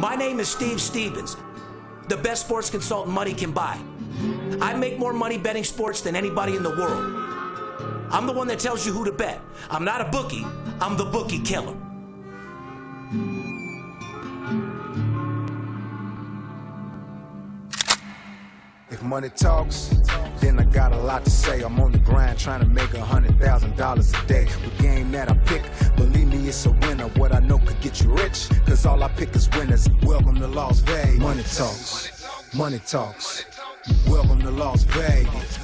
My name is Steve Stevens, the best sports consultant money can buy. I make more money betting sports than anybody in the world. I'm the one that tells you who to bet. I'm not a bookie, I'm the Bookie Killer. If money talks, then I got a lot to say. I'm on the grind trying to make $100,000 a day. The game that I pick, believe me, it's a winner. What I know could get you rich, cause all I pick is winners. Welcome to Las Vegas. Money talks, money talks. Welcome to Las Vegas.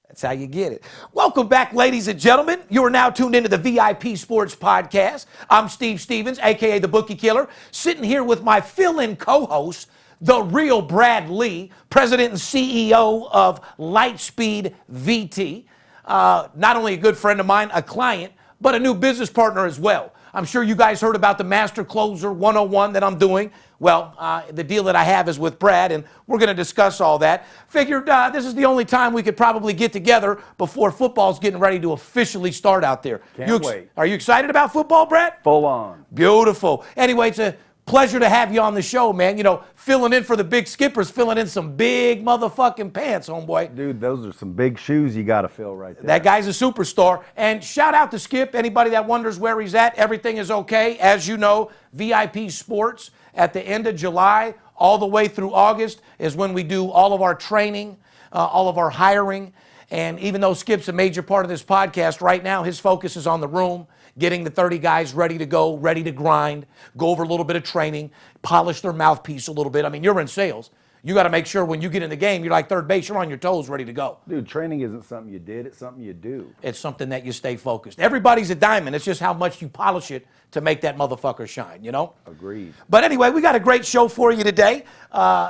That's how you get it. Welcome back, ladies and gentlemen. You are now tuned into the VIP Sports Podcast. I'm Steve Stevens, a.k.a. the Bookie Killer, sitting here with my fill-in co-host, the real Brad Lee, president and CEO of Lightspeed VT. Not only a good friend of mine, a client, but a new business partner as well. I'm sure you guys heard about the Master Closer 101 that I'm doing. Well, the deal that I have is with Brad, and we're going to discuss all that. Figured this is the only time we could probably get together before football's getting ready to officially start out there. Can't wait. Are you excited about football, Brad? Full on. Beautiful. Anyway, it's a pleasure to have you on the show, man. You know, filling in for the big skippers, filling in some big motherfucking pants, homeboy. Dude, those are some big shoes you got to fill right there. That guy's a superstar. And shout out to Skip. Anybody that wonders where he's at, everything is okay. As you know, VIP Sports at the end of July, all the way through August, is when we do all of our training, all of our hiring. And even though Skip's a major part of this podcast, right now his focus is on the room, getting the 30 guys ready to go, ready to grind, go over a little bit of training, polish their mouthpiece a little bit. I mean, you're in sales. You got to make sure when you get in the game, you're like third base, you're on your toes, ready to go. Dude, training isn't something you did, it's something you do. It's something that you stay focused. Everybody's a diamond. It's just how much you polish it to make that motherfucker shine, you know? Agreed. But anyway, we got a great show for you today.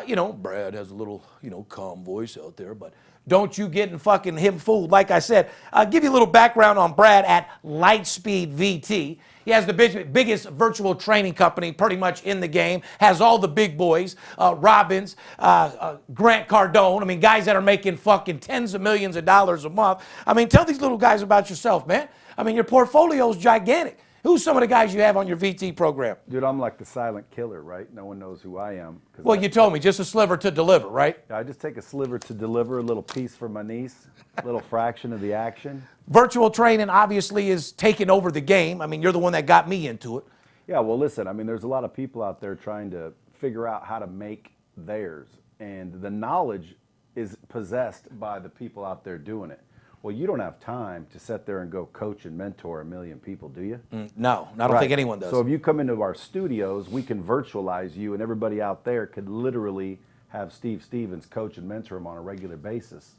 You know, Brad has a little, calm voice out there, but don't you get fucking him fooled. Like I said, I'll give you a little background on Brad at Lightspeed VT. He has the biggest virtual training company pretty much in the game, has all the big boys, Robbins, Grant Cardone. I mean, guys that are making fucking tens of millions of dollars a month. I mean, tell these little guys about yourself, man. I mean, your portfolio is gigantic. Who's some of the guys you have on your VT program? Dude, I'm like the silent killer, right? No one knows who I am. Well, you told me, just a sliver to deliver, right? I just take a sliver to deliver, a little piece for my niece, a little fraction of the action. Virtual training obviously is taking over the game. I mean, you're the one that got me into it. Yeah, well, listen, I mean, there's a lot of people out there trying to figure out how to make theirs, and the knowledge is possessed by the people out there doing it. Well, you don't have time to sit there and go coach and mentor a million people, do you? No, I don't think anyone does. So if you come into our studios, we can virtualize you, and everybody out there could literally have Steve Stevens coach and mentor them on a regular basis.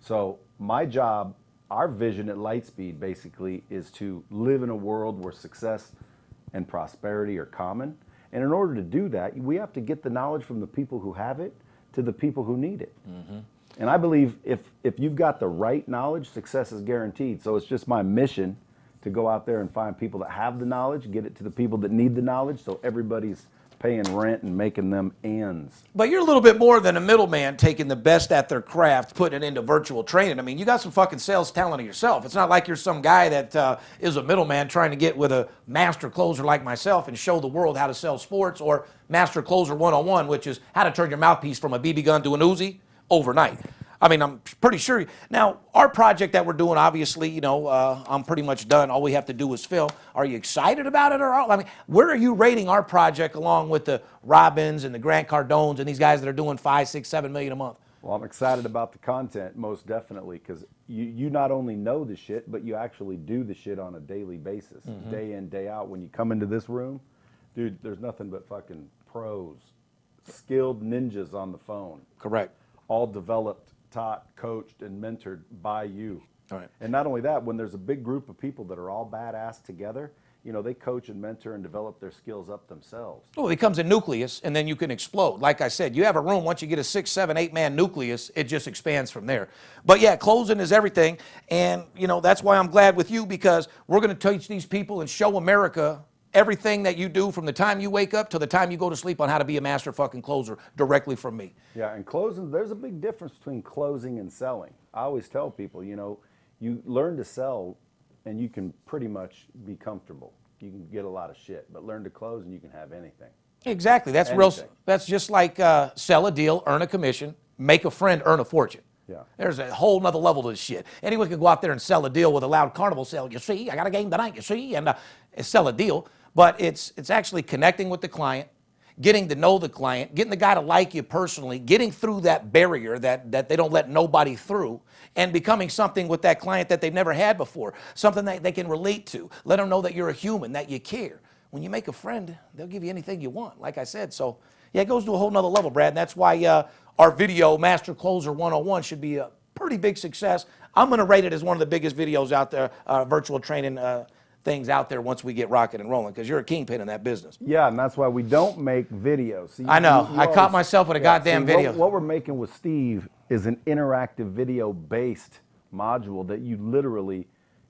So my job, our vision at Lightspeed basically is to live in a world where success and prosperity are common. And in order to do that, we have to get the knowledge from the people who have it to the people who need it. Mm-hmm. And I believe if you've got the right knowledge, success is guaranteed. So it's just my mission to go out there and find people that have the knowledge, get it to the people that need the knowledge, so everybody's paying rent and making them ends. But you're a little bit more than a middleman, taking the best at their craft, putting it into virtual training. I mean, you got some fucking sales talent of yourself. It's not like you're some guy that is a middleman trying to get with a master closer like myself and show the world how to sell sports, or Master Closer 101, which is how to turn your mouthpiece from a BB gun to an Uzi overnight. I mean, I'm pretty sure. Now, our project that we're doing, obviously, I'm pretty much done. All we have to do is fill. Are you excited about it? I mean, where are you rating our project along with the Robbins and the Grant Cardones and these guys that are doing 5, 6, 7 million a month? Well, I'm excited about the content, most definitely, because you not only know the shit, but you actually do the shit on a daily basis, day in, day out. When you come into this room, dude, there's nothing but fucking pros, skilled ninjas on the phone. Correct. All developed, taught, coached, and mentored by you. All right. And not only that, when there's a big group of people that are all badass together, they coach and mentor and develop their skills up themselves. Well, it becomes a nucleus, and then you can explode. Like I said, you have a room, once you get a 6, 7, 8-man nucleus, it just expands from there. But yeah, closing is everything, and that's why I'm glad with you, because we're going to teach these people and show America everything that you do from the time you wake up to the time you go to sleep on how to be a master fucking closer directly from me. Yeah, and closing, there's a big difference between closing and selling. I always tell people, you learn to sell and you can pretty much be comfortable. you can get a lot of shit. But learn to close and you can have anything. Exactly. That's real. Anything. That's just like sell a deal, earn a commission, make a friend, earn a fortune. Yeah. There's a whole nother level to this shit. Anyone can go out there and sell a deal with a loud carnival sale. You see, I got a game tonight. You see, and sell a deal. But it's actually connecting with the client, getting to know the client, getting the guy to like you personally, getting through that barrier that they don't let nobody through, and becoming something with that client that they've never had before, something that they can relate to. Let them know that you're a human, that you care. When you make a friend, they'll give you anything you want, like I said. So, yeah, it goes to a whole nother level, Brad. And that's why our video, Master Closer 101, should be a pretty big success. I'm going to rate it as one of the biggest videos out there, virtual training things out there once we get rocking and rolling, because you're a kingpin in that business. Yeah, and that's why we don't make videos. See, I know. I caught myself with a goddamn video. What we're making with Steve is an interactive video-based module that you literally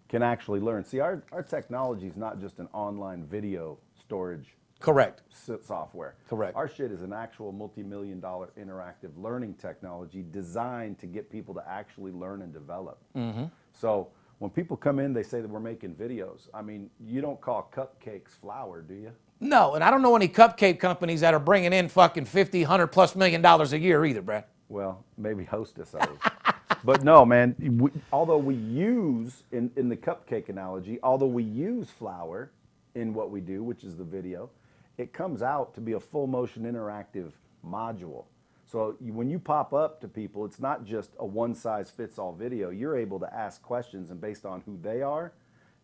can actually learn. See, our technology is not just an online video storage Correct. software. Correct. Our shit is an actual multi-million-dollar interactive learning technology designed to get people to actually learn and develop. So when people come in, they say that we're making videos. I mean, you don't call cupcakes flour, do you? No, and I don't know any cupcake companies that are bringing in fucking $50, $100+ million a year either, Brad. Well, maybe Hostess others. But no, man, although we use, in the cupcake analogy, although we use flour in what we do, which is the video, it comes out to be a full motion interactive module. So when you pop up to people, it's not just a one-size-fits-all video. You're able to ask questions, and based on who they are,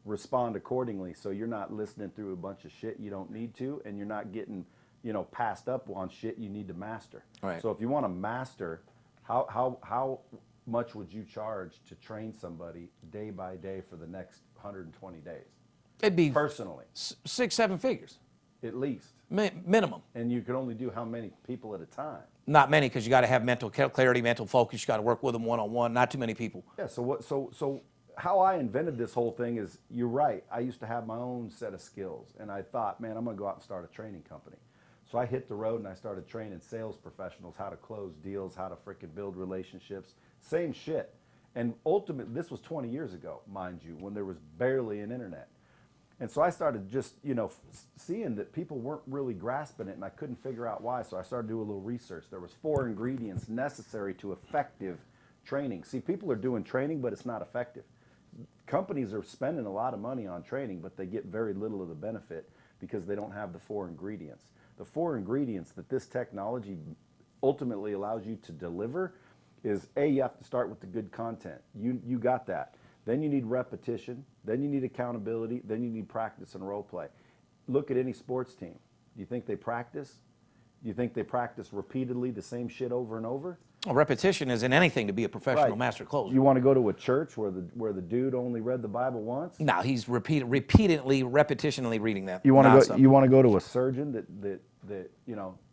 respond accordingly. So you're not listening through a bunch of shit you don't need to, and you're not getting, passed up on shit you need to master. Right. So if you want to master, how much would you charge to train somebody day by day for the next 120 days? It'd be personally 6-7 figures. At least. Minimum. And you can only do how many people at a time? Not many, because you got to have mental clarity, mental focus. You got to work with them one-on-one. Not too many people. Yeah. So how I invented this whole thing is, you're right. I used to have my own set of skills, and I thought, man, I'm going to go out and start a training company. So I hit the road and I started training sales professionals how to close deals, how to freaking build relationships. Same shit. And ultimately, this was 20 years ago, mind you, when there was barely an internet. And so I started just, seeing that people weren't really grasping it, and I couldn't figure out why. So I started doing a little research. There was 4 ingredients necessary to effective training. See, people are doing training, but it's not effective. Companies are spending a lot of money on training, but they get very little of the benefit because they don't have the 4 ingredients. The 4 ingredients that this technology ultimately allows you to deliver is, A, you have to start with the good content. You got that. Then you need repetition. Then you need accountability. Then you need practice and role play. Look at any sports team. Do you think they practice? Do you think they practice repeatedly the same shit over and over? Well, repetition isn't anything to be a professional Right. master closer. You want to go to a church where the dude only read the Bible once? No, he's repetitionally reading that. You want nonsense. to go to a surgeon that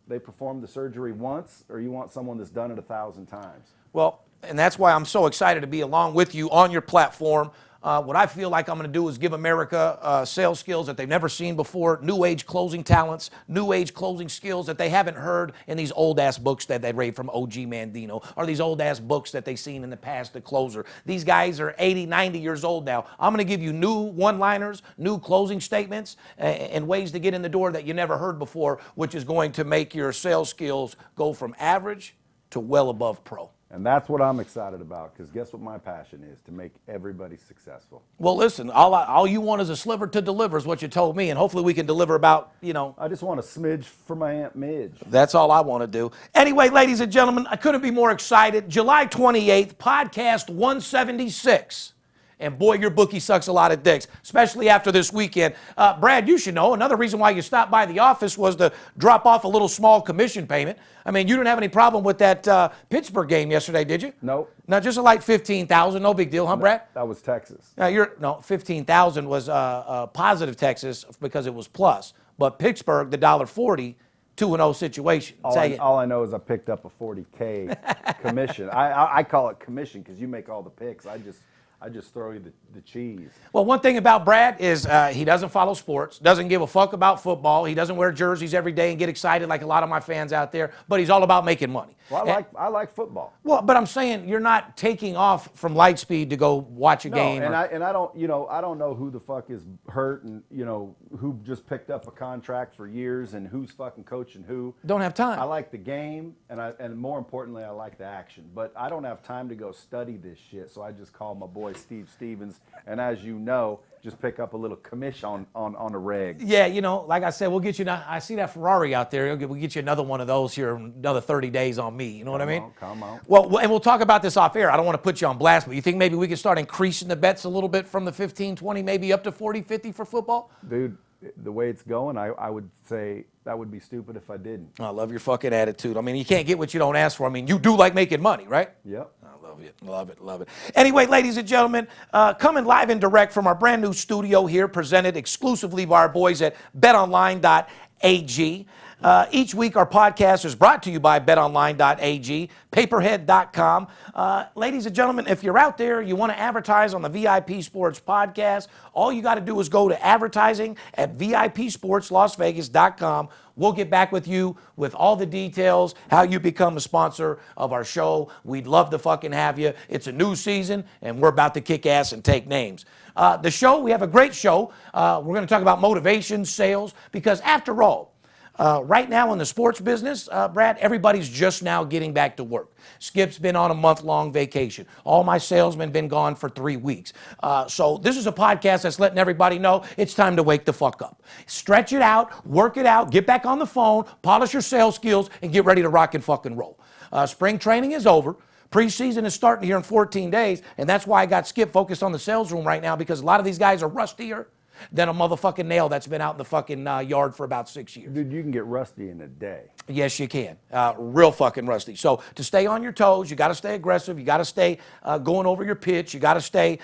they perform the surgery once, or you want someone that's done it 1,000 times? Well, and that's why I'm so excited to be along with you on your platform. What I feel like I'm going to do is give America sales skills that they've never seen before, new age closing talents, new age closing skills that they haven't heard in these old ass books that they read from OG Mandino, or these old ass books that they've seen in the past, The Closer. These guys are 80, 90 years old now. I'm going to give you new one-liners, new closing statements, and ways to get in the door that you never heard before, which is going to make your sales skills go from average to well above pro. And that's what I'm excited about, because guess what my passion is? To make everybody successful. Well, listen, all you want is a sliver to deliver is what you told me, and hopefully we can deliver about, I just want a smidge for my Aunt Midge. That's all I want to do. Anyway, ladies and gentlemen, I couldn't be more excited. July 28th, podcast 176. And boy, your bookie sucks a lot of dicks, especially after this weekend. Brad, you should know, another reason why you stopped by the office was to drop off a little small commission payment. I mean, you didn't have any problem with that Pittsburgh game yesterday, did you? Nope. Now, just a light $15,000, no big deal, huh, Brad? That was Texas. Now, $15,000 was positive Texas because it was plus. But Pittsburgh, the $1.40, 2-0 situation. All I know is I picked up a $40K commission. I call it commission because you make all the picks. I just throw you the cheese. Well, one thing about Brad is he doesn't follow sports, doesn't give a fuck about football. He doesn't wear jerseys every day and get excited like a lot of my fans out there, but he's all about making money. Well, I like football. Well, but I'm saying you're not taking off from Lightspeed to go watch a game. And I don't, I don't know who the fuck is hurt and, who just picked up a contract for years and who's fucking coaching who. Don't have time. I like the game and more importantly, I like the action. But I don't have time to go study this shit, so I just call my boy Steve Stevens, and as you know, just pick up a little commission on a reg. Yeah, like I said, we'll get you. I see that Ferrari out there. We'll get you another one of those here, another 30 days on me. You know what I mean? Come on. Well, and we'll talk about this off air. I don't want to put you on blast, but you think maybe we could start increasing the bets a little bit from the 15, 20, maybe up to 40, 50 for football? Dude, the way it's going, I would say that would be stupid if I didn't. I love your fucking attitude. I mean, you can't get what you don't ask for. I mean, you do like making money, right? Yep. Love it. Anyway, ladies and gentlemen, coming live and direct from our brand new studio here, presented exclusively by our boys at betonline.ag. Each week, our podcast is brought to you by betonline.ag, paperhead.com. Ladies and gentlemen, if you're out there, you want to advertise on the VIP Sports Podcast, all you got to do is go to advertising at VIPSportsLasVegas.com. We'll get back with you with all the details, how you become a sponsor of our show. We'd love to fucking have you. It's a new season, and we're about to kick ass and take names. The show, we have a great show. We're going to talk about motivation, sales, because after all, right now in the sports business, Brad, everybody's just now getting back to work. Skip's been on a month-long vacation. All my salesmen been gone for 3 weeks. So this is a podcast that's letting everybody know it's time to wake the fuck up. Stretch it out, work it out, get back on the phone, polish your sales skills, and get ready to rock and fucking roll. Spring training is over. Preseason is starting here in 14 days, and that's why I got Skip focused on the sales room right now, because a lot of these guys are rustier than a motherfucking nail that's been out in the fucking yard for about 6 years. Dude, you can get rusty in a day. Yes, you can. Real fucking rusty. So to stay on your toes, you got to stay aggressive. You got to stay going over your pitch. You got to stay,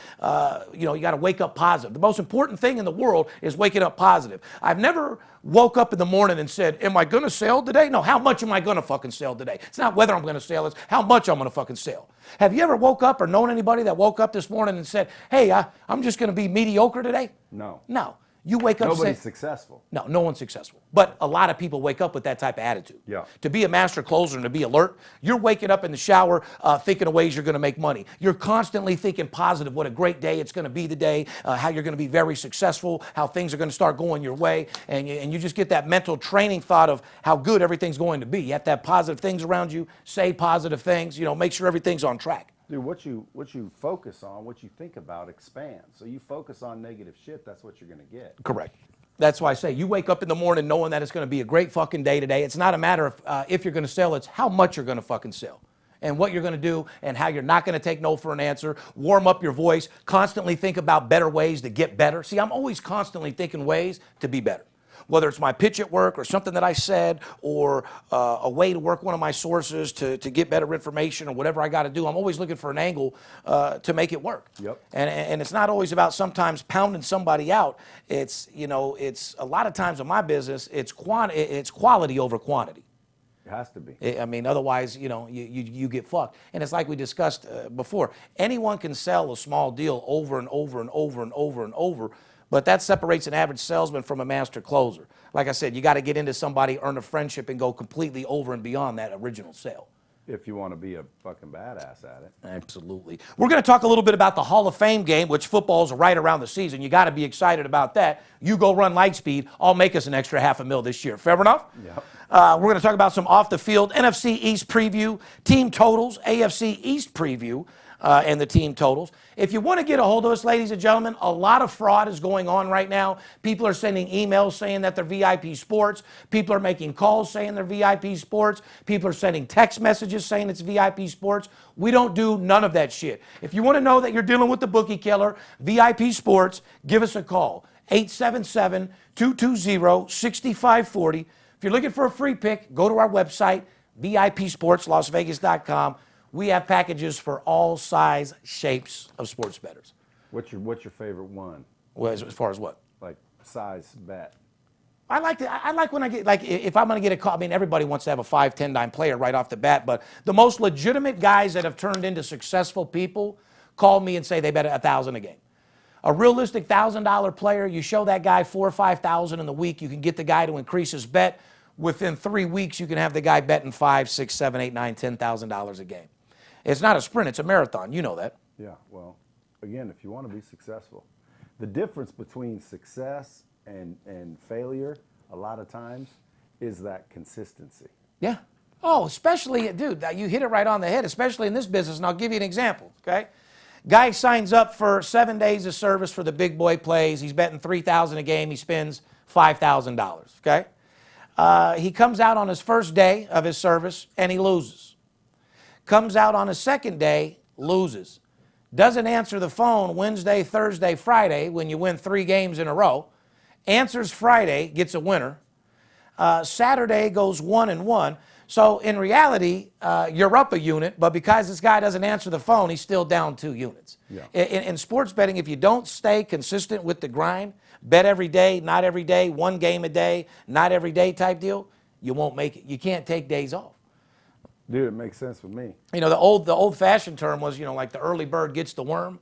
you got to wake up positive. The most important thing in the world is waking up positive. I've never woke up in the morning and said, am I going to sell today? No, how much am I going to fucking sell today? It's not whether I'm going to sell, it's how much I'm going to fucking sell. Have you ever woke up or known anybody that woke up this morning and said, hey, I'm just going to be mediocre today? No. No. You wake up Nobody's successful. No one's successful. But a lot of people wake up with that type of attitude. Yeah. To be a master closer and to be alert, you're waking up in the shower thinking of ways you're going to make money. You're constantly thinking positive, what a great day it's going to be today, how you're going to be very successful, how things are going to start going your way, and you just get that mental training thought of how good everything's going to be. You have to have positive things around you, say positive things, make sure everything's on track. Dude, what you focus on, what you think about expands. So you focus on negative shit, that's what you're going to get. Correct. That's why I say you wake up in the morning knowing that it's going to be a great fucking day today. It's not a matter of if you're going to sell, it's how much you're going to fucking sell and what you're going to do and how you're not going to take no for an answer. Warm up your voice. Constantly think about better ways to get better. See, I'm always constantly thinking ways to be better. Whether it's my pitch at work or something that I said or a way to work one of my sources to get better information or whatever I got to do, I'm always looking for an angle to make it work. Yep. And it's not always about sometimes pounding somebody out. It's, it's a lot of times in my business, it's quality over quantity. It has to be. I mean, otherwise, you get fucked. And it's like we discussed before. Anyone can sell a small deal over and over and over and over and over, but that separates an average salesman from a master closer. Like I said, you got to get into somebody, earn a friendship, and go completely over and beyond that original sale. If you want to be a fucking badass at it. Absolutely. We're going to talk a little bit about the Hall of Fame game, which football's right around the season. You got to be excited about that. You go run Lightspeed, I'll make us an extra $500,000 this year. Fair enough? Yep. We're going to talk about some off-the-field NFC East preview, team totals, AFC East preview, and the team totals. If you want to get a hold of us, ladies and gentlemen, a lot of fraud is going on right now. People are sending emails saying that they're VIP Sports. People are making calls saying they're VIP Sports. People are sending text messages saying it's VIP Sports. We don't do none of that shit. If you want to know that you're dealing with the Bookie Killer, VIP Sports, give us a call. 877-220-6540. If you're looking for a free pick, go to our website, VIPSportsLasVegas.com. We have packages for all size, shapes of sports bettors. What's your favorite one? Well, as far as what? Like size bet. I like when I get, like, if I'm going to get a call, I mean, everybody wants to have a 5, 10, 9 player right off the bat, but the most legitimate guys that have turned into successful people call me and say they bet $1,000 a game. A realistic $1,000 player, you show that guy $4,000 or $5,000 in the week, you can get the guy to increase his bet. Within 3 weeks, you can have the guy betting $5,000, $6,000, $7,000, $8,000, $9,000, $10,000 a game. It's not a sprint, it's a marathon. You know that. Yeah, well, again, if you want to be successful, the difference between success and failure a lot of times is that consistency. Yeah. Oh, especially, dude, you hit it right on the head, especially in this business, and I'll give you an example, okay? Guy signs up for 7 days of service for the big boy plays. He's betting $3,000 a game. He spends $5,000, okay? He comes out on his first day of his service, and he loses. Comes out on his second day, loses. Doesn't answer the phone Wednesday, Thursday, Friday when you win 3 games in a row. Answers Friday, gets a winner. Saturday goes 1-1. So in reality, you're up a unit, but because this guy doesn't answer the phone, he's still down 2 units. Yeah. In sports betting, if you don't stay consistent with the grind, bet every day, not every day, 1 game a day, not every day type deal, you won't make it. You can't take days off. Dude, it makes sense with me. You know, the old-fashioned term was, like the early bird gets the worm,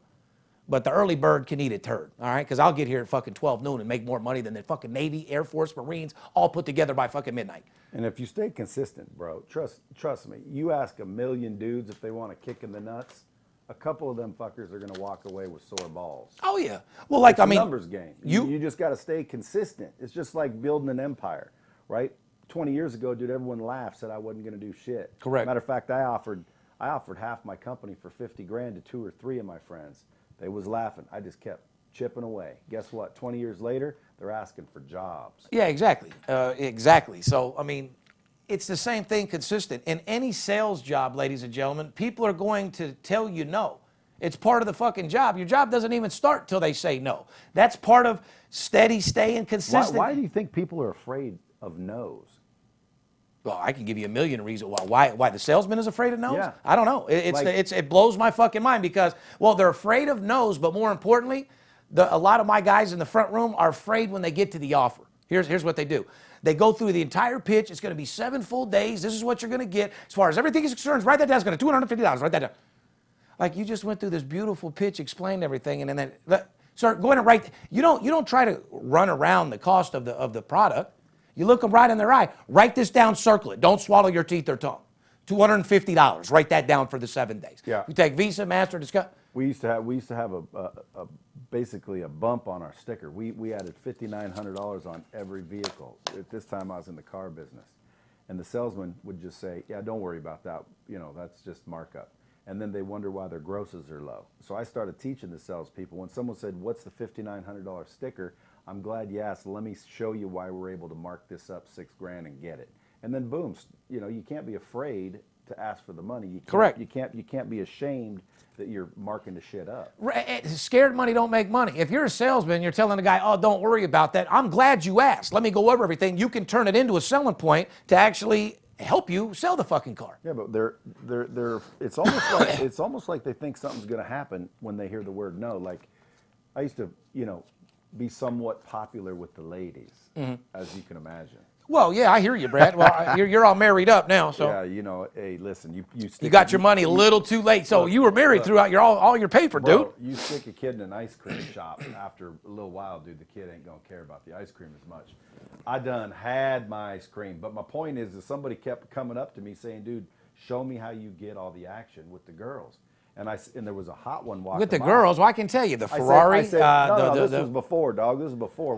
but the early bird can eat a turd, all right? Because I'll get here at fucking 12 noon and make more money than the fucking Navy, Air Force, Marines, all put together by fucking midnight. And if you stay consistent, bro, trust me, you ask a million dudes if they want a kick in the nuts, a couple of them fuckers are going to walk away with sore balls. Oh, yeah. Well, like, It's I a mean, numbers game. You just got to stay consistent. It's just like building an empire, right? 20 years ago, dude, everyone laughed, said I wasn't going to do shit. Correct. Matter of fact, I offered half my company for $50,000 to 2 or 3 of my friends. They was laughing. I just kept chipping away. Guess what? 20 years later, they're asking for jobs. yeah, exactly. Exactly. So, I mean, it's the same thing consistent. In any sales job, ladies and gentlemen, people are going to tell you no. It's part of the fucking job. Your job doesn't even start till they say no. That's part of steady, staying consistent. Why do you think people are afraid of no's? Well, I can give you a million reasons why the salesman is afraid of no's. Yeah. I don't know. It blows my fucking mind because, well, they're afraid of no's, but more importantly, a lot of my guys in the front room are afraid when they get to the offer. Here's what they do. They go through the entire pitch. It's going to be 7 full days. This is what you're going to get. As far as everything is concerned, write that down. It's going to $250. Write that down. Like, you just went through this beautiful pitch, explained everything, and then start going to write. You don't try to run around the cost of the product. You look them right in their eye. Write this down, circle it. Don't swallow your teeth or tongue. $250. Write that down for the 7 days. Yeah. We take Visa, Master, Discover. We used to have a basically a bump on our sticker. We added $5,900 on every vehicle. At this time, I was in the car business, and the salesman would just say, "Yeah, don't worry about that. That's just markup." And then they wonder why their grosses are low. So I started teaching the salespeople. When someone said, "What's the $5,900 sticker?" I'm glad you asked. Let me show you why we're able to mark this up $6,000 and get it. And then boom, you can't be afraid to ask for the money. Correct. You can't be ashamed that you're marking the shit up. Scared money don't make money. If you're a salesman, you're telling the guy, "Oh, don't worry about that. I'm glad you asked. Let me go over everything." You can turn it into a selling point to actually help you sell the fucking car. Yeah, but it's almost like they think something's going to happen when they hear the word no. Like, I used to, be somewhat popular with the ladies, as you can imagine. Well, yeah, I hear you, Brad. Well, you're all married up now, so Yeah, hey, listen, you got your money a little too late. So you were married throughout all your paper, bro, dude. You stick a kid in an ice cream shop, after a little while, dude, the kid ain't gonna care about the ice cream as much. I done had my ice cream, but my point is that somebody kept coming up to me saying, "Dude, show me how you get all the action with the girls." And there was a hot one walking With the by. girls, well, I can tell you, the Ferrari. This was before, dog. This was before.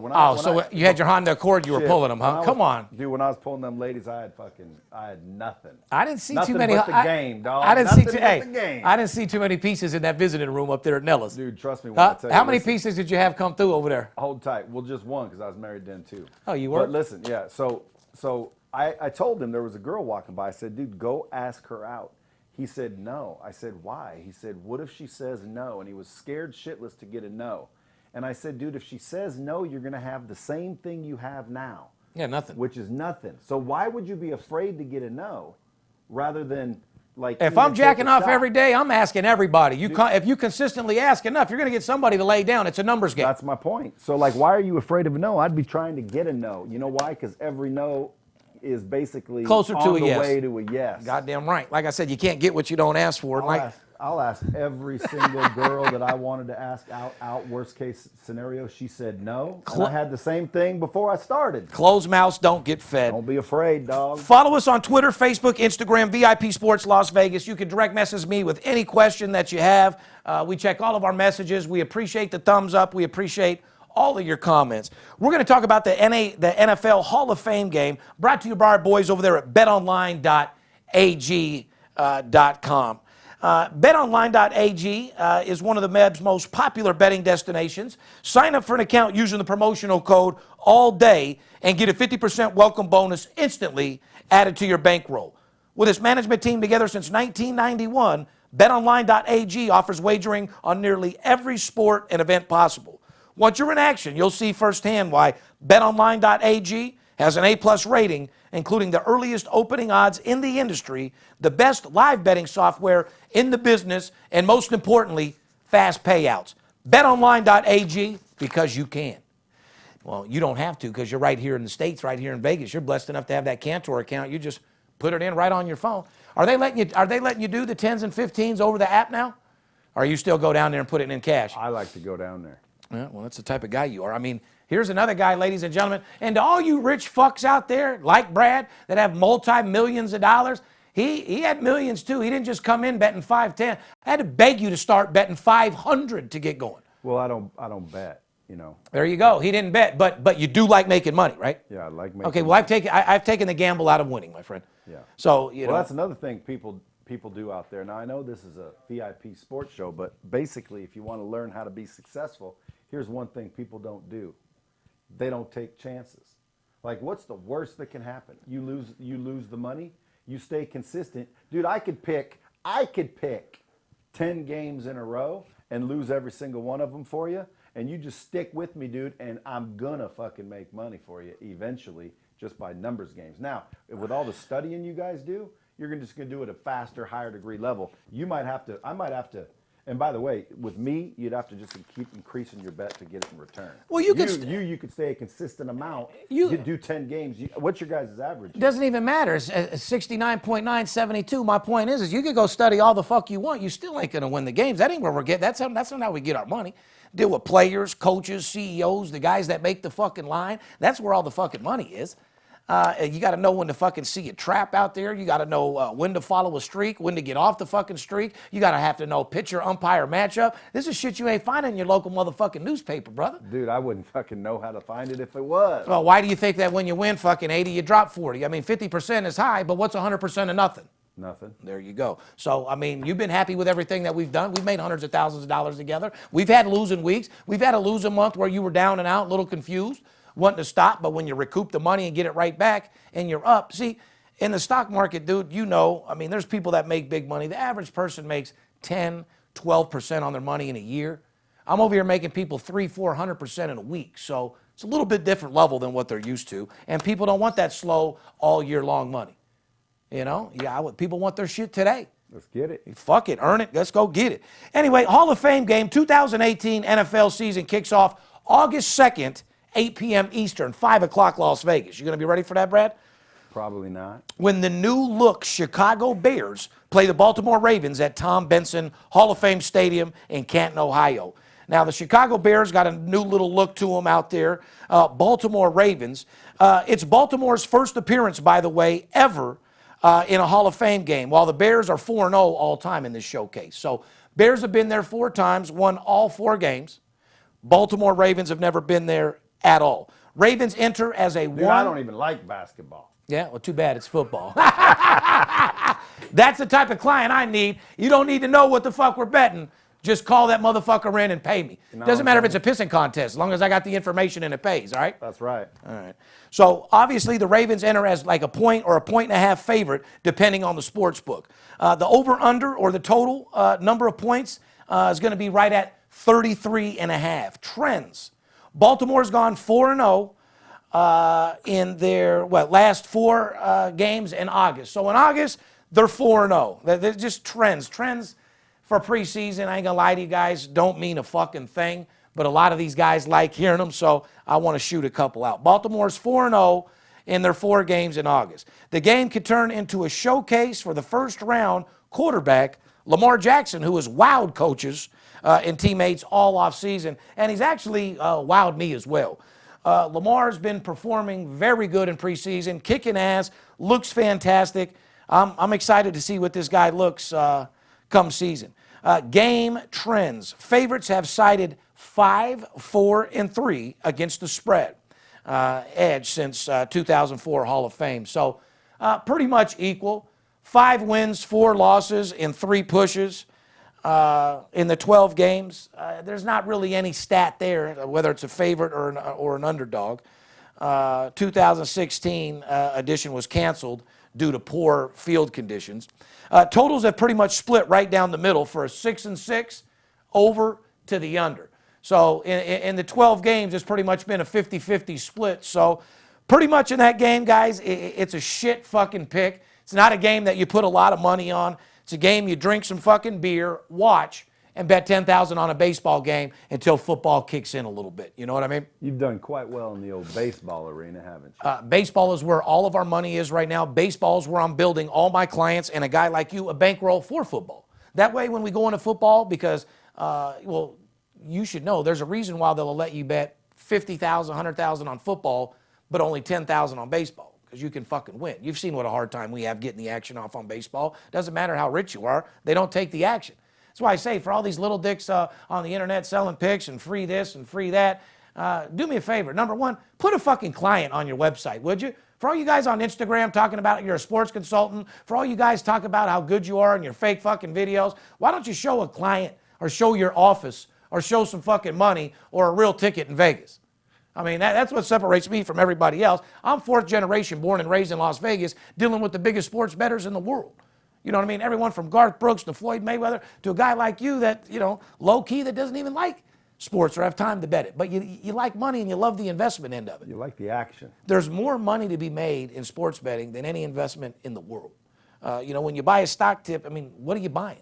You had your Honda Accord, you were pulling them, huh? Come on. Dude, when I was pulling them ladies, I had nothing. I didn't see nothing too many. But the game, dog. I didn't nothing see but the game. I didn't see too many pieces in that visiting room up there at Nella's. Dude, trust me when I tell you. How many pieces did you have come through over there? Hold tight. Well, just one, because I was married then too. Oh, you were? But listen, yeah. So I told him there was a girl walking by. I said, "Dude, go ask her out." He said, "No." I said, "Why?" He said, "What if she says no?" And he was scared shitless to get a no. And I said, "Dude, if she says no, you're going to have the same thing you have now." Yeah, nothing. Which is nothing. So why would you be afraid to get a no rather than like... If I'm jacking off every day, I'm asking everybody. If you consistently ask enough, you're going to get somebody to lay down. It's a numbers game. That's my point. So like, why are you afraid of a no? I'd be trying to get a no. You know why? Because every no is basically closer to a yes. way to a yes. Goddamn right. Like I said, you can't get what you don't ask for. I'll ask every single girl that I wanted to ask out worst case scenario. She said no. And I had the same thing before I started. Closed mouths don't get fed. Don't be afraid, dog. Follow us on Twitter, Facebook, Instagram, VIP Sports Las Vegas. You can direct message me with any question that you have. We check all of our messages. We appreciate the thumbs up. We appreciate all of your comments. We're going to talk about the NFL Hall of Fame game, brought to you by our boys over there at betonline.ag.com. BetOnline.ag is one of the Meb's most popular betting destinations. Sign up for an account using the promotional code ALLDAY and get a 50% welcome bonus instantly added to your bankroll. With its management team together since 1991, BetOnline.ag offers wagering on nearly every sport and event possible. Once you're in action, you'll see firsthand why BetOnline.ag has an A+ rating, including the earliest opening odds in the industry, the best live betting software in the business, and most importantly, fast payouts. BetOnline.ag, because you can. Well, you don't have to because you're right here in the States, right here in Vegas. You're blessed enough to have that Cantor account. You just put it in right on your phone. Are they letting you do the 10s and 15s over the app now? Or you still go down there and put it in cash? I like to go down there. Yeah, well, that's the type of guy you are. I mean, here's another guy, ladies and gentlemen. And to all you rich fucks out there, like Brad, that have multi-millions of dollars, he had millions too. He didn't just come in betting 5-10. I had to beg you to start betting 500 to get going. Well, I don't bet, you know. There you go. He didn't bet, but you do like making money, right? Yeah, I like making Okay, well, I've taken the gamble out of winning, my friend. Yeah. So, well, that's another thing people do out there. Now, I know this is a VIP sports show, but basically, if you want to learn how to be successful, here's one thing people don't do. They don't take chances. Like, what's the worst that can happen? You lose the money. You stay consistent. Dude, I could pick 10 games in a row and lose every single one of them for you, and you just stick with me, dude, and I'm gonna fucking make money for you eventually just by numbers games. Now, with all the studying you guys do, you're just gonna do it at a faster, higher degree level. I might have to. And by the way, with me, you'd have to just keep increasing your bet to get it in return. Well, you could stay a consistent amount. You do 10 games. What's your guys' average? It doesn't even matter. It's 69.972. My point is you could go study all the fuck you want. You still ain't gonna win the games. That ain't where we're getting. That's not how we get our money. Deal with players, coaches, CEOs, the guys that make the fucking line. That's where all the fucking money is. You got to know when to fucking see a trap out there. You got to know when to follow a streak, when to get off the fucking streak. You got to have to know pitcher, umpire, matchup. This is shit you ain't finding in your local motherfucking newspaper, brother. Dude, I wouldn't fucking know how to find it if it was. Well, why do you think that when you win fucking 80, you drop 40? I mean, 50% is high, but what's 100% of nothing? Nothing. There you go. So, I mean, you've been happy with everything that we've done. We've made hundreds of thousands of dollars together. We've had losing weeks. We've had a losing month where you were down and out, a little confused, wanting to stop, but when you recoup the money and get it right back and you're up. See, in the stock market, dude, I mean, there's people that make big money. The average person makes 10, 12% on their money in a year. I'm over here making people 300-400% in a week. So it's a little bit different level than what they're used to. And people don't want that slow all year long money. You know, people want their shit today. Let's get it. Fuck it, earn it, let's go get it. Anyway, Hall of Fame game, 2018 NFL season kicks off August 2nd, 8 p.m. Eastern, 5 o'clock Las Vegas. You going to be ready for that, Brad? Probably not. When the new-look Chicago Bears play the Baltimore Ravens at Tom Benson Hall of Fame Stadium in Canton, Ohio. Now, the Chicago Bears got a new little look to them out there. Baltimore Ravens. It's Baltimore's first appearance, by the way, ever in a Hall of Fame game, while the Bears are 4-0 all time in this showcase. So, Bears have been there 4 times, won all 4 games. Baltimore Ravens have never been there at all. Ravens enter as a Dude, I don't even like basketball. Yeah, well, too bad it's football. That's the type of client I need. You don't need to know what the fuck we're betting. Just call that motherfucker in and pay me. Doesn't matter if it's a pissing contest, as long as I got the information and it pays, all right? That's right. All right. So, obviously, the Ravens enter as like a point or a point and a half favorite, depending on the sports book. The over-under or the total number of points is going to be right at 33.5. Trends. Baltimore's gone 4-0 in their, last 4 games in August. So, in August, they're 4-0. They're just trends. Trends for preseason, I ain't gonna lie to you guys, don't mean a fucking thing, but a lot of these guys like hearing them, so I want to shoot a couple out. Baltimore's 4-0 in their 4 games in August. The game could turn into a showcase for the first round quarterback, Lamar Jackson, who has wowed coaches and teammates all offseason, and he's actually wowed me as well. Lamar's been performing very good in preseason, kicking ass, looks fantastic. I'm excited to see what this guy looks come season. Game trends. Favorites have cited 5, 4, and 3 against the spread edge since 2004 Hall of Fame. So pretty much equal. 5 wins, 4 losses, and 3 pushes in the 12 games. There's not really any stat there, whether it's a favorite or an underdog. 2016 edition was canceled due to poor field conditions. Totals have pretty much split right down the middle for a 6-6 over to the under. So in the 12 games, it's pretty much been a 50-50 split. So pretty much in that game, guys, it's a shit fucking pick. It's not a game that you put a lot of money on. It's a game you drink some fucking beer, watch, and bet $10,000 on a baseball game until football kicks in a little bit. You know what I mean? You've done quite well in the old baseball arena, haven't you? Baseball is where all of our money is right now. Baseball is where I'm building all my clients and a guy like you a bankroll for football. That way when we go into football, because, well, you should know there's a reason why they'll let you bet $50,000, $100,000 on football, but only $10,000 on baseball. Because you can fucking win. You've seen what a hard time we have getting the action off on baseball. Doesn't matter how rich you are, they don't take the action. That's why I say for all these little dicks on the internet selling picks and free this and free that, do me a favor. Number one, put a fucking client on your website, would you? For all you guys on Instagram talking about you're a sports consultant, for all you guys talk about how good you are in your fake fucking videos, why don't you show a client or show your office or show some fucking money or a real ticket in Vegas? I mean, that's what separates me from everybody else. I'm 4th generation, born and raised in Las Vegas, dealing with the biggest sports bettors in the world. You know what I mean? Everyone from Garth Brooks to Floyd Mayweather to a guy like you that, you know, low-key that doesn't even like sports or have time to bet it. But you like money and you love the investment end of it. You like the action. There's more money to be made in sports betting than any investment in the world. You know, when you buy a stock tip, I mean, what are you buying?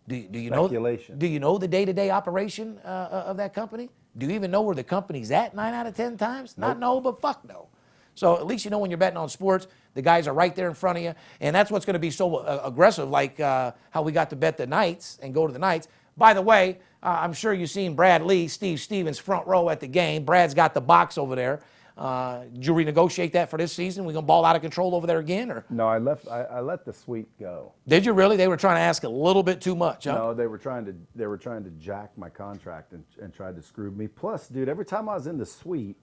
Do you know? Speculation. Do you know the day-to-day operation of that company? Do you even know where the company's at 9 out of 10 times? Nope. Not no, but fuck no. So at least you know when you're betting on sports, the guys are right there in front of you. And that's what's going to be so aggressive, like how we got to bet the Knights and go to the Knights. By the way, I'm sure you've seen Brad Lee, Steve Stevens, front row at the game. Brad's got the box over there. Did you renegotiate that for this season? We gonna ball out of control over there again, or? No, I let the suite go. Did you really? They were trying to ask a little bit too much, huh? No, they were trying to jack my contract and tried to screw me. Plus, dude, every time I was in the suite,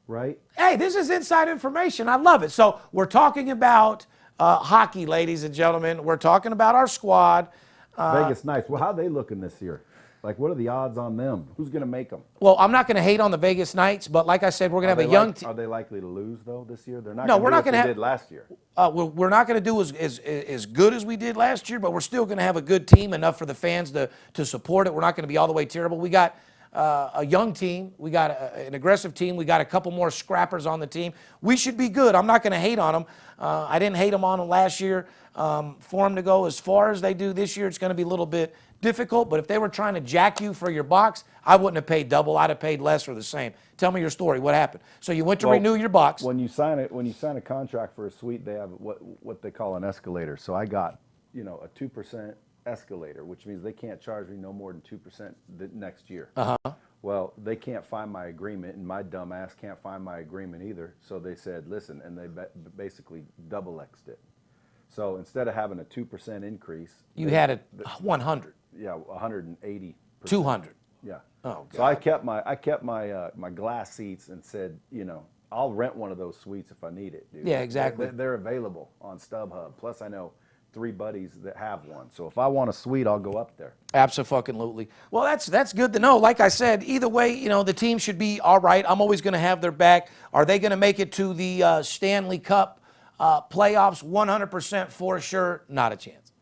right? Hey, this is inside information. I love it. So we're talking about hockey, ladies and gentlemen. We're talking about our squad. Vegas Knights. Well, how are they looking this year? Like, what are the odds on them? Who's going to make them? Well, I'm not going to hate on the Vegas Knights, but like I said, we're going to have a young team. Are they likely to lose, though, this year? They're not. No, we're not going to did last year. We're not going to do as good as we did last year, but we're still going to have a good team, enough for the fans to support it. We're not going to be all the way terrible. We got a young team. We got an aggressive team. We got a couple more scrappers on the team. We should be good. I'm not going to hate on them. I didn't hate them on them last year. For them to go as far as they do this year, it's going to be a little bit difficult. But if they were trying to jack you for your box, I wouldn't have paid double. I'd have paid less or the same. Tell me your story. What happened? So you went to renew your box. When you sign a contract for a suite, they have what they call an escalator. So I got, a 2% escalator, which means they can't charge me no more than 2% the next year. Well, they can't find my agreement, and my dumb ass can't find my agreement either. So they said, listen, and they basically double-X'd it. So instead of having a 2% increase, you had a 100. Yeah, 180%. 200. Yeah. Oh, God. So I kept my glass seats and said, I'll rent one of those suites if I need it, dude. Yeah, exactly. They're available on StubHub. Plus, I know 3 buddies that have one. So if I want a suite, I'll go up there. Absolutely. Well, that's good to know. Like I said, either way, the team should be all right. I'm always going to have their back. Are they going to make it to the Stanley Cup playoffs? 100% for sure. Not a chance.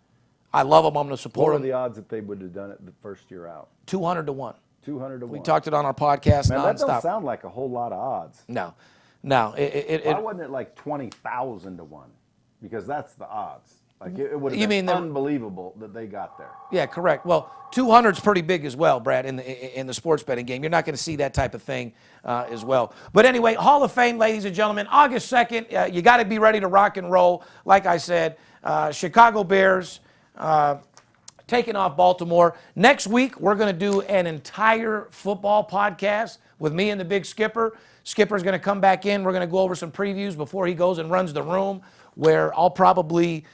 I love them. I'm going to support them. What are the odds that they would have done it the first year out? 200 to 1. 200 to 1. We talked it on our podcast Man, nonstop. that don't sound like a whole lot of odds. No. Why wasn't it like 20,000 to 1? Because that's the odds. Like it would have been unbelievable that they got there. Yeah, correct. Well, 200 is pretty big as well, Brad, in the sports betting game. You're not going to see that type of thing as well. But anyway, Hall of Fame, ladies and gentlemen, August 2nd, you got to be ready to rock and roll. Like I said, Chicago Bears taking off Baltimore. Next week, we're going to do an entire football podcast with me and the Big Skipper. Skipper's going to come back in. We're going to go over some previews before he goes and runs the room, where I'll probably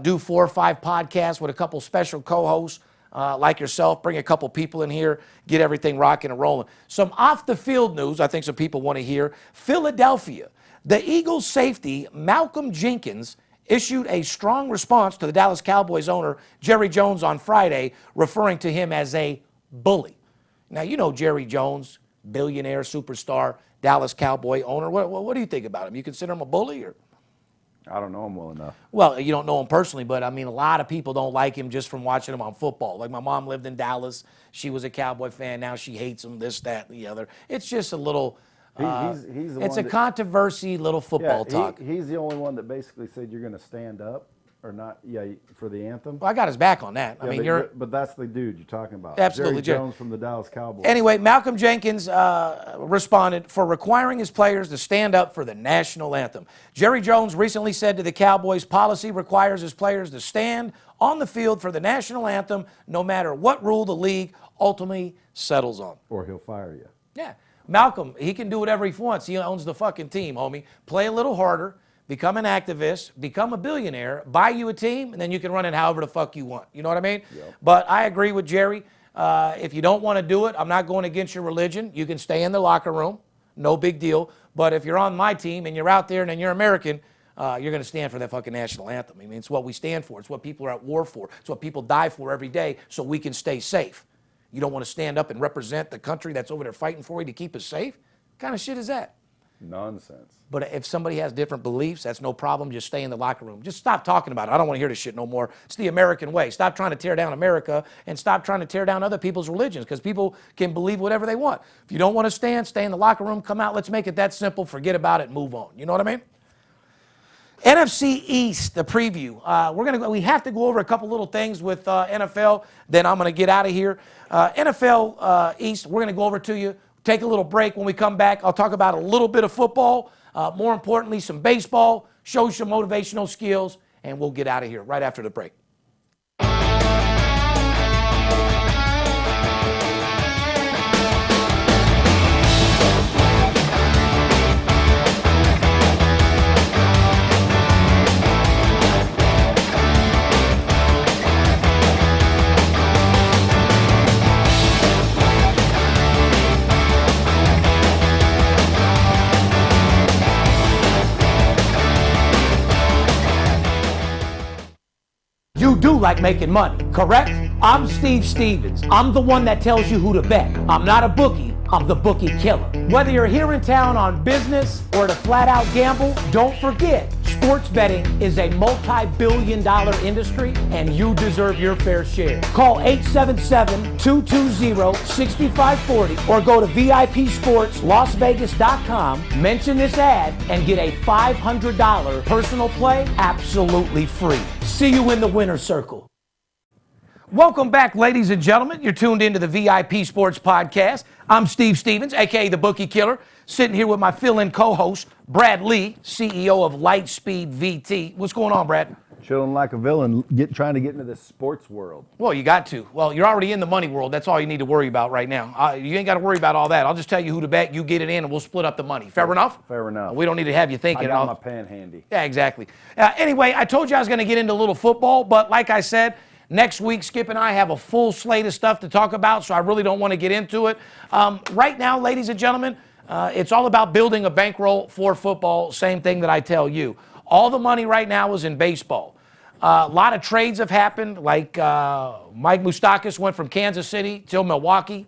do 4 or 5 podcasts with a couple special co-hosts like yourself, bring a couple people in here, get everything rocking and rolling. Some off-the-field news I think some people want to hear. Philadelphia. The Eagles safety, Malcolm Jenkins, issued a strong response to the Dallas Cowboys owner, Jerry Jones, on Friday, referring to him as a bully. Now, you know Jerry Jones, billionaire, superstar, Dallas Cowboy owner. What do you think about him? You consider him a bully? Or? I don't know him well enough. Well, you don't know him personally, but I mean, a lot of people don't like him just from watching him on football. Like my mom lived in Dallas. She was a Cowboy fan. Now she hates him, this, that, and the other. It's just a little... it's a controversy, little football talk. He's the only one that basically said you're going to stand up or not. Yeah, for the anthem. Well, I got his back on that. I mean, but that's the dude you're talking about. Absolutely, Jerry Jones from the Dallas Cowboys. Anyway, Malcolm Jenkins responded for requiring his players to stand up for the national anthem. Jerry Jones recently said to the Cowboys, policy requires his players to stand on the field for the national anthem, no matter what rule the league ultimately settles on. Or he'll fire you. Yeah. Malcolm, he can do whatever he wants. He owns the fucking team, homie. Play a little harder, become an activist, become a billionaire, buy you a team, and then you can run it however the fuck you want. You know what I mean? Yep. But I agree with Jerry. If you don't want to do it, I'm not going against your religion. You can stay in the locker room. No big deal. But if you're on my team and you're out there and you're American, you're going to stand for that fucking national anthem. I mean, it's what we stand for. It's what people are at war for. It's what people die for every day so we can stay safe. You don't want to stand up and represent the country that's over there fighting for you to keep us safe? What kind of shit is that? Nonsense. But if somebody has different beliefs, that's no problem. Just stay in the locker room. Just stop talking about it. I don't want to hear this shit no more. It's the American way. Stop trying to tear down America and stop trying to tear down other people's religions, because people can believe whatever they want. If you don't want to stand, stay in the locker room, come out. Let's make it that simple. Forget about it. Move on. You know what I mean? NFC East, the preview. We have to go over a couple little things with NFL. Then I'm going to get out of here. NFL East, we're going to go over to you. Take a little break. When we come back, I'll talk about a little bit of football. More importantly, some baseball. Show you some motivational skills, and we'll get out of here right after the break. You do like making money, correct? I'm Steve Stevens. I'm the one that tells you who to bet. I'm not a bookie. I'm the Bookie Killer. Whether you're here in town on business or to flat out gamble, don't forget, sports betting is a multi-billion-dollar industry and you deserve your fair share. Call 877-220-6540 or go to VIPSportsLasVegas.com, mention this ad, and get a $500 personal play absolutely free. See you in the winner's circle. Welcome back, ladies and gentlemen. You're tuned into the VIP Sports Podcast. I'm Steve Stevens, a.k.a. the Bookie Killer, sitting here with my fill-in co-host, Brad Lee, CEO of Lightspeed VT. What's going on, Brad? Chilling like a villain, trying to get into this sports world. Well, you got to. Well, you're already in the money world. That's all you need to worry about right now. You ain't got to worry about all that. I'll just tell you who to bet, you get it in, and we'll split up the money. Fair enough? Fair enough. We don't need to have you thinking. I got my pen handy. Yeah, exactly. Anyway, I told you I was going to get into a little football, but like I said, next week, Skip and I have a full slate of stuff to talk about, so I really don't want to get into it. Right now, ladies and gentlemen, it's all about building a bankroll for football, same thing that I tell you. All the money right now is in baseball. A lot of trades have happened, like Mike Moustakas went from Kansas City to Milwaukee.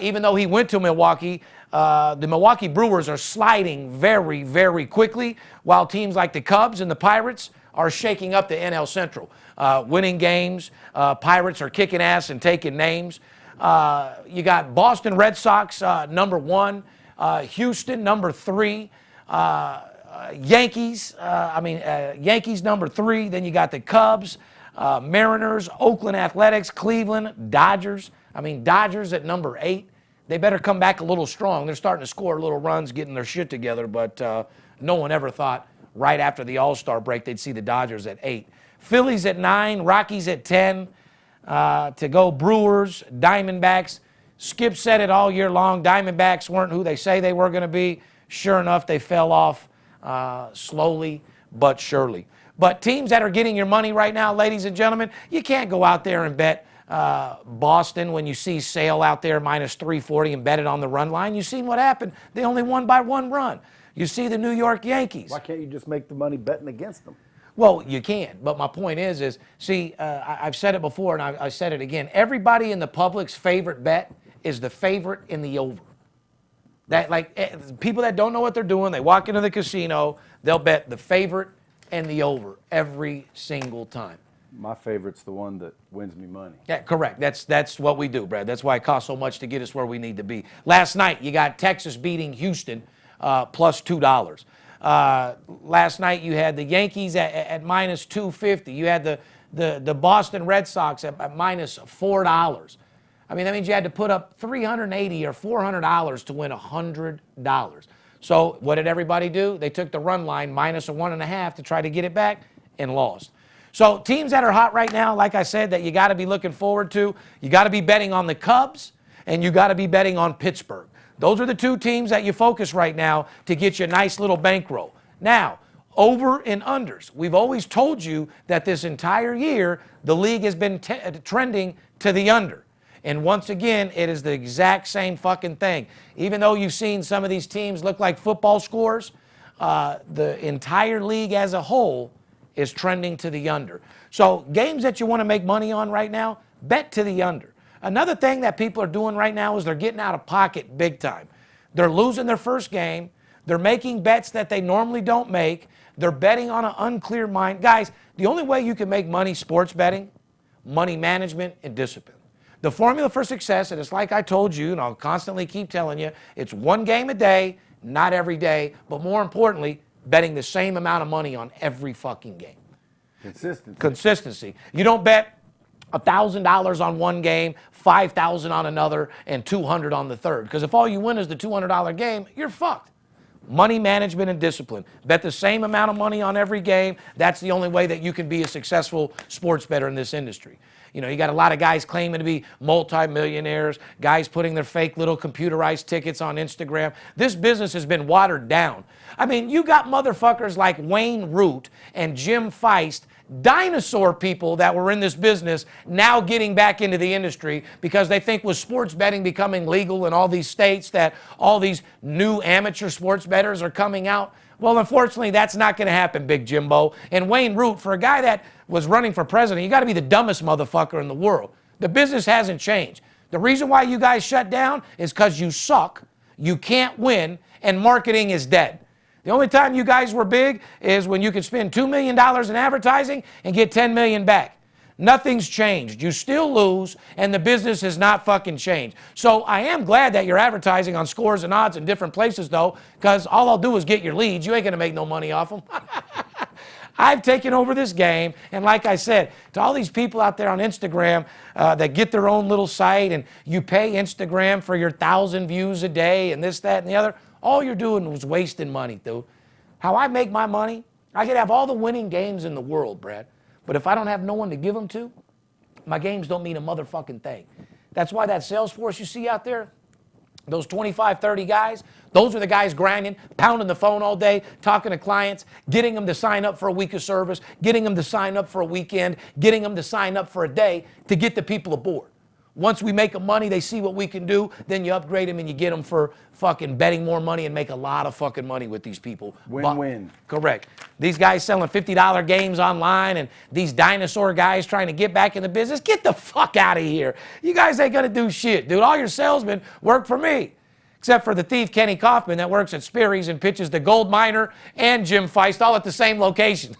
Even though he went to Milwaukee, the Milwaukee Brewers are sliding very, very quickly, while teams like the Cubs and the Pirates are shaking up the NL Central, winning games. Pirates are kicking ass and taking names. You got Boston Red Sox, number 1. Houston, number 3. Yankees, Yankees, number 3. Then you got the Cubs, Mariners, Oakland Athletics, Cleveland, Dodgers. Dodgers at number 8. They better come back a little strong. They're starting to score little runs, getting their shit together, but no one ever thought right after the All-Star break they'd see the Dodgers at 8. Phillies at 9, Rockies at 10. to go Brewers, Diamondbacks. Skip said it all year long. Diamondbacks weren't who they say they were going to be. Sure enough, they fell off slowly but surely. But teams that are getting your money right now, ladies and gentlemen, you can't go out there and bet Boston when you see Sale out there minus 340 and bet it on the run line. You've seen what happened. They only won by 1 run. You see the New York Yankees. Why can't you just make the money betting against them? Well, you can, but my point is see, I've said it before and I said it again. Everybody in the public's favorite bet is the favorite in the over. That people that don't know what they're doing, they walk into the casino, they'll bet the favorite and the over every single time. My favorite's the one that wins me money. Yeah, correct. That's what we do, Brad. That's why it costs so much to get us where we need to be. Last night, you got Texas beating Houston plus $2. Last night, you had the Yankees at minus 250. You had the Boston Red Sox at minus $4. I mean, that means you had to put up $380 or $400 to win $100. So what did everybody do? They took the run line minus a 1.5 to try to get it back and lost. So teams that are hot right now, like I said, that you got to be looking forward to, you got to be betting on the Cubs and you got to be betting on Pittsburgh. Those are the 2 teams that you focus right now to get you a nice little bankroll. Now, over and unders. We've always told you that this entire year, the league has been trending to the under. And once again, it is the exact same fucking thing. Even though you've seen some of these teams look like football scores, the entire league as a whole is trending to the under. So games that you want to make money on right now, bet to the under. Another thing that people are doing right now is they're getting out of pocket big time. They're losing their first game. They're making bets that they normally don't make. They're betting on an unclear mind. Guys, the only way you can make money sports betting, money management, and discipline. The formula for success, and it's like I told you, and I'll constantly keep telling you, it's 1 game a day, not every day, but more importantly, betting the same amount of money on every fucking game. Consistency. You don't bet $1,000 on one game, $5,000 on another, and $200 on the third. Because if all you win is the $200 game, you're fucked. Money management and discipline. Bet the same amount of money on every game. That's the only way that you can be a successful sports bettor in this industry. You know, you got a lot of guys claiming to be multimillionaires, guys putting their fake little computerized tickets on Instagram. This business has been watered down. I mean, you got motherfuckers like Wayne Root and Jim Feist, dinosaur people that were in this business, now getting back into the industry because they think with sports betting becoming legal in all these states that all these new amateur sports bettors are coming out. Well, unfortunately, that's not going to happen, Big Jimbo. And Wayne Root, for a guy that was running for president, you got to be the dumbest motherfucker in the world. The business hasn't changed. The reason why you guys shut down is because you suck, you can't win, and marketing is dead. The only time you guys were big is when you could spend $2 million in advertising and get $10 million back. Nothing's changed. You still lose, and the business has not fucking changed. So I am glad that you're advertising on Scores and Odds in different places, though, because all I'll do is get your leads. You ain't going to make no money off them. I've taken over this game, and like I said, to all these people out there on Instagram that get their own little site, and you pay Instagram for your 1,000 views a day and this, that, and the other, all you're doing is wasting money, dude. How I make my money, I could have all the winning games in the world, Brad. But if I don't have no one to give them to, my games don't mean a motherfucking thing. That's why that sales force you see out there, those 25, 30 guys, those are the guys grinding, pounding the phone all day, talking to clients, getting them to sign up for a week of service, getting them to sign up for a weekend, getting them to sign up for a day to get the people aboard. Once we make them money, they see what we can do, then you upgrade them and you get them for fucking betting more money and make a lot of fucking money with these people. Win-win. Correct. These guys selling $50 games online and these dinosaur guys trying to get back in the business, get the fuck out of here. You guys ain't gonna do shit, dude. All your salesmen work for me. Except for the thief Kenny Kaufman that works at Sperry's and pitches the Gold Miner and Jim Feist all at the same location.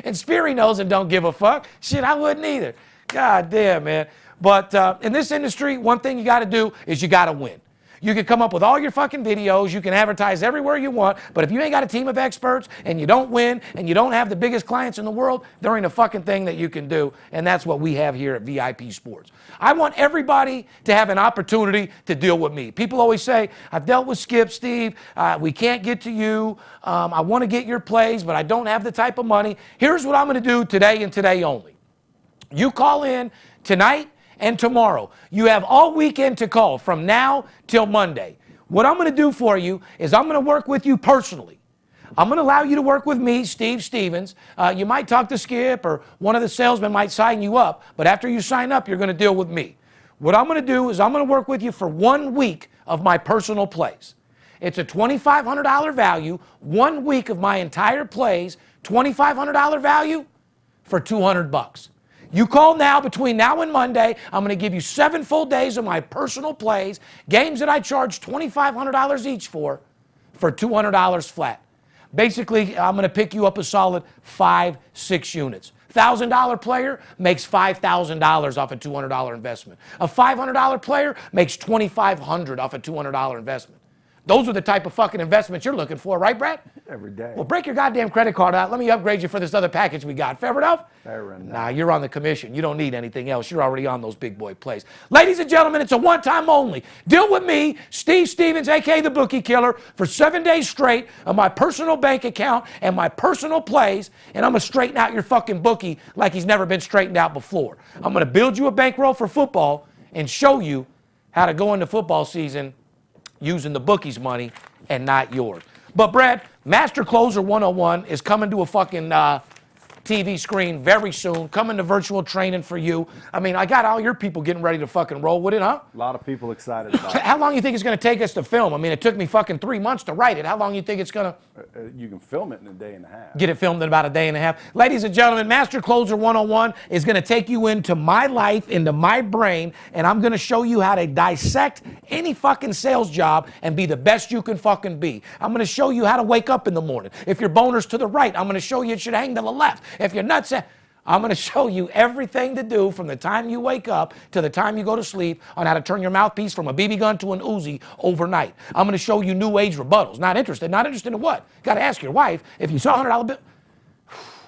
And Sperry knows and don't give a fuck. Shit, I wouldn't either. God damn, man. But in this industry, one thing you got to do is you got to win. You can come up with all your fucking videos. You can advertise everywhere you want. But if you ain't got a team of experts and you don't win and you don't have the biggest clients in the world, there ain't a fucking thing that you can do. And that's what we have here at VIP Sports. I want everybody to have an opportunity to deal with me. People always say, I've dealt with Skip, Steve. We can't get to you. I want to get your plays, but I don't have the type of money. Here's what I'm going to do today and today only. You call in tonight and tomorrow. You have all weekend to call from now till Monday. What I'm going to do for you is I'm going to work with you personally. I'm going to allow you to work with me, Steve Stevens. You might talk to Skip or one of the salesmen might sign you up, but after you sign up, you're going to deal with me. What I'm going to do is I'm going to work with you for 1 week of my personal plays. It's a $2,500 value, 1 week of my entire plays, $2,500 value for $200. You call now, between now and Monday, I'm going to give you 7 full days of my personal plays, games that I charge $2,500 each for $200 flat. Basically, I'm going to pick you up a solid 5-6 units. $1,000 player makes $5,000 off a $200 investment. A $500 player makes $2,500 off a $200 investment. Those are the type of fucking investments you're looking for, right, Brad? Every day. Well, break your goddamn credit card out. Let me upgrade you for this other package we got. Fair enough? Fair enough. Nah, you're on the commission. You don't need anything else. You're already on those big boy plays. Ladies and gentlemen, it's a one-time only. Deal with me, Steve Stevens, a.k.a. the Bookie Killer, for 7 days straight on my personal bank account and my personal plays, and I'm going to straighten out your fucking bookie like he's never been straightened out before. I'm going to build you a bankroll for football and show you how to go into football season using the bookie's money and not yours. But Brad, Master Closer 101 is coming to a fucking TV screen very soon, coming to virtual training for you. I mean, I got all your people getting ready to fucking roll with it, huh? A lot of people excited about it. How long do you think it's going to take us to film? I mean, it took me fucking 3 months to write it. How long do you think it's going to... You can film it in a day and a half. Get it filmed in about a day and a half. Ladies and gentlemen, Master Closer 101 is going to take you into my life, into my brain, and I'm going to show you how to dissect any fucking sales job and be the best you can fucking be. I'm going to show you how to wake up in the morning. If your boner's to the right, I'm going to show you it should hang to the left. If you're nuts, I'm going to show you everything to do from the time you wake up to the time you go to sleep on how to turn your mouthpiece from a BB gun to an Uzi overnight. I'm going to show you new age rebuttals. Not interested. Not interested in what? Got to ask your wife if you saw a $100 bill.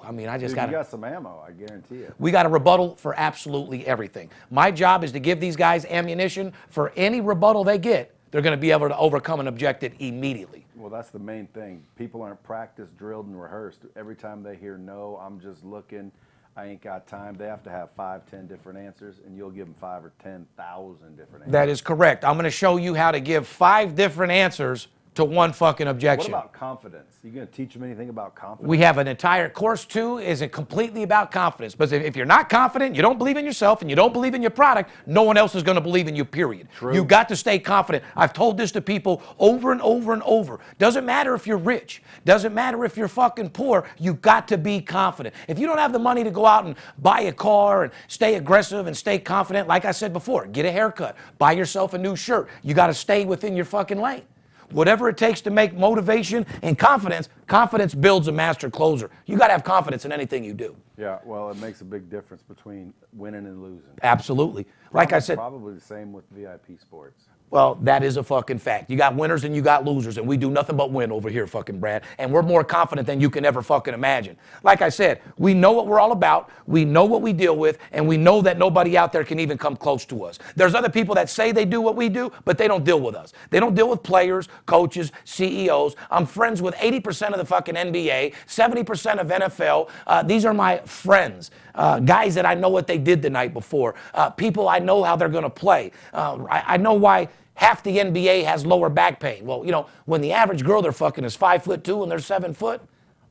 I mean, I just got to. You got some ammo, I guarantee it. We got a rebuttal for absolutely everything. My job is to give these guys ammunition for any rebuttal they get. They're going to be able to overcome and object it immediately. Well, that's the main thing. People aren't practiced, drilled, and rehearsed. Every time they hear no, I'm just looking, I ain't got time, they have to have 5, 10 different answers, and you'll give them 5 or 10,000 different answers. That is correct. I'm going to show you how to give 5 different answers to one fucking objection. What about confidence? You going to teach them anything about confidence? We have an entire course 2 isn't completely about confidence. But if you're not confident, you don't believe in yourself, and you don't believe in your product, no one else is going to believe in you, period. True. You got to stay confident. I've told this to people over and over and over. Doesn't matter if you're rich. Doesn't matter if you're fucking poor. You got to be confident. If you don't have the money to go out and buy a car and stay aggressive and stay confident, like I said before, get a haircut, buy yourself a new shirt. You got to stay within your fucking lane. Whatever it takes to make motivation and confidence builds a master closer. You got to have confidence in anything you do. Yeah, well, it makes a big difference between winning and losing. Absolutely. Like I said. Probably the same with VIP sports. Well, that is a fucking fact. You got winners and you got losers, and we do nothing but win over here, fucking Brad. And we're more confident than you can ever fucking imagine. Like I said, we know what we're all about, we know what we deal with, and we know that nobody out there can even come close to us. There's other people that say they do what we do, but they don't deal with us. They don't deal with players, coaches, CEOs. I'm friends with 80% of the fucking NBA, 70% of NFL. These are my friends. Guys that I know what they did the night before. People I know how they're going to play. I know why half the NBA has lower back pain. Well, you know, when the average girl they're fucking is 5'2" and they're 7 foot,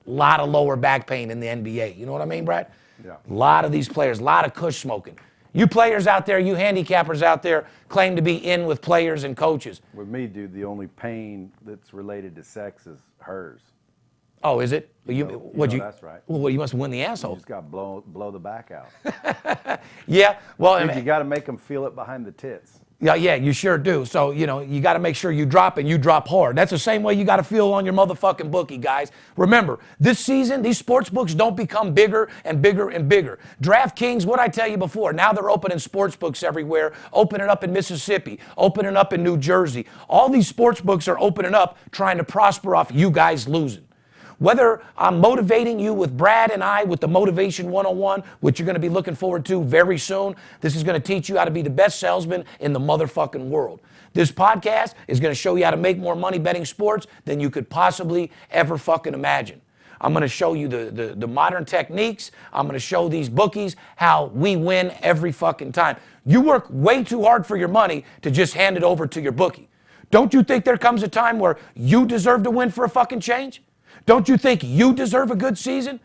a lot of lower back pain in the NBA. You know what I mean, Brad? Yeah. A lot of these players, a lot of kush smoking. You players out there, you handicappers out there, claim to be in with players and coaches. With me, dude, the only pain that's related to sex is hers. Oh, is it? That's right. Well, you must win the asshole. You just got to blow the back out. Yeah, well, Dude, you got to make them feel it behind the tits. Yeah, you sure do. So, you know, you got to make sure you drop and you drop hard. That's the same way you got to feel on your motherfucking bookie, guys. Remember, this season, these sports books don't become bigger and bigger and bigger. DraftKings, what I tell you before, now they're opening sports books everywhere, opening up in Mississippi, opening up in New Jersey. All these sports books are opening up trying to prosper off you guys losing. Whether I'm motivating you with Brad and I with the Motivation 101, which you're going to be looking forward to very soon, this is going to teach you how to be the best salesman in the motherfucking world. This podcast is going to show you how to make more money betting sports than you could possibly ever fucking imagine. I'm going to show you the modern techniques. I'm going to show these bookies how we win every fucking time. You work way too hard for your money to just hand it over to your bookie. Don't you think there comes a time where you deserve to win for a fucking change? Don't you think you deserve a good season?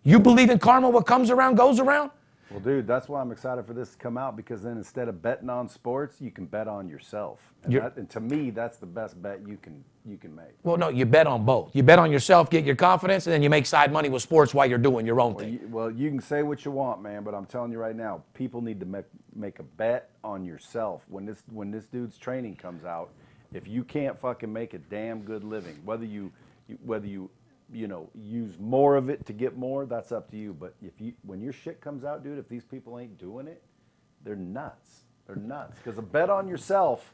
You believe in karma, what comes around goes around? Well, dude, that's why I'm excited for this to come out, because then instead of betting on sports, you can bet on yourself. And to me, that's the best bet you can make. Well, no, you bet on both. You bet on yourself, get your confidence, and then you make side money with sports while you're doing your own thing. Well, you can say what you want, man, but I'm telling you right now, people need to make a bet on yourself. When this dude's training comes out, if you can't fucking make a damn good living, whether you use more of it to get more, that's up to you. But when your shit comes out, dude, if these people ain't doing it, they're nuts. They're nuts. Because a bet on yourself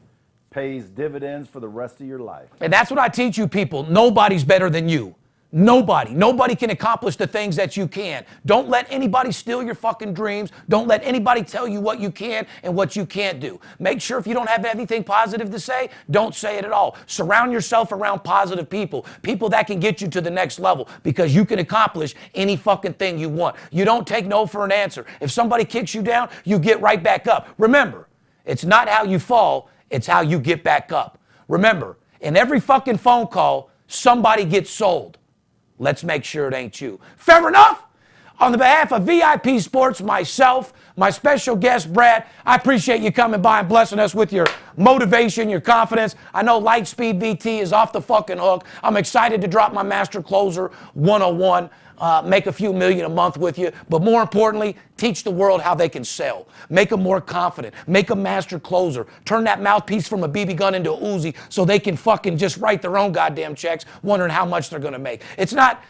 pays dividends for the rest of your life. And that's what I teach you people. Nobody's better than you. Nobody can accomplish the things that you can. Don't let anybody steal your fucking dreams. Don't let anybody tell you what you can and what you can't do. Make sure if you don't have anything positive to say, don't say it at all. Surround yourself around positive people that can get you to the next level, because you can accomplish any fucking thing you want. You don't take no for an answer. If somebody kicks you down, you get right back up. Remember, it's not how you fall, it's how you get back up. Remember, in every fucking phone call, somebody gets sold. Let's make sure it ain't you. Fair enough? On the behalf of VIP Sports, myself, my special guest, Brad, I appreciate you coming by and blessing us with your motivation, your confidence. I know Lightspeed VT is off the fucking hook. I'm excited to drop my Master Closer 101, make a few million a month with you, but more importantly, teach the world how they can sell. Make them more confident. Make a master closer. Turn that mouthpiece from a BB gun into a Uzi so they can fucking just write their own goddamn checks, wondering how much they're going to make. It's not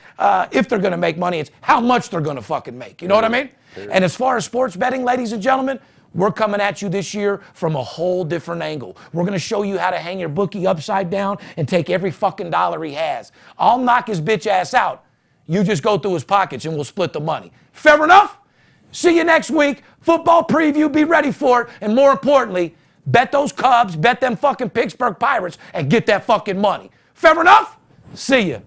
if they're going to make money, it's how much they're going to fucking make. You know what I mean? And as far as sports betting, ladies and gentlemen, we're coming at you this year from a whole different angle. We're going to show you how to hang your bookie upside down and take every fucking dollar he has. I'll knock his bitch ass out. You just go through his pockets and we'll split the money. Fair enough? See you next week. Football preview, be ready for it. And more importantly, bet those Cubs, bet them fucking Pittsburgh Pirates, and get that fucking money. Fair enough? See ya.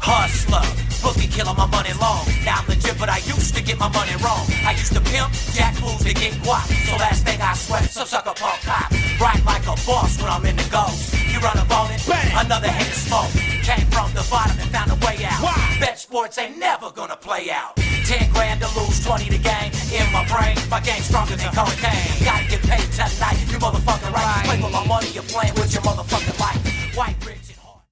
Hustler, bookie killer, my money long. Now I'm legit, but I used to get my money wrong. I used to pimp, jack fools to get guap. So last thing I sweat, some sucker punk cop. Ride like a boss when I'm in the ghost. You run up on it, another hit of smoke. Came from the bottom and found a way out. Bet sports ain't never gonna play out. 10 grand to lose, 20 to gain. In my brain, my game's stronger than cocaine. Gotta get paid tonight, you motherfucking right. Play with my money, you're playing with your motherfucking life. White riches.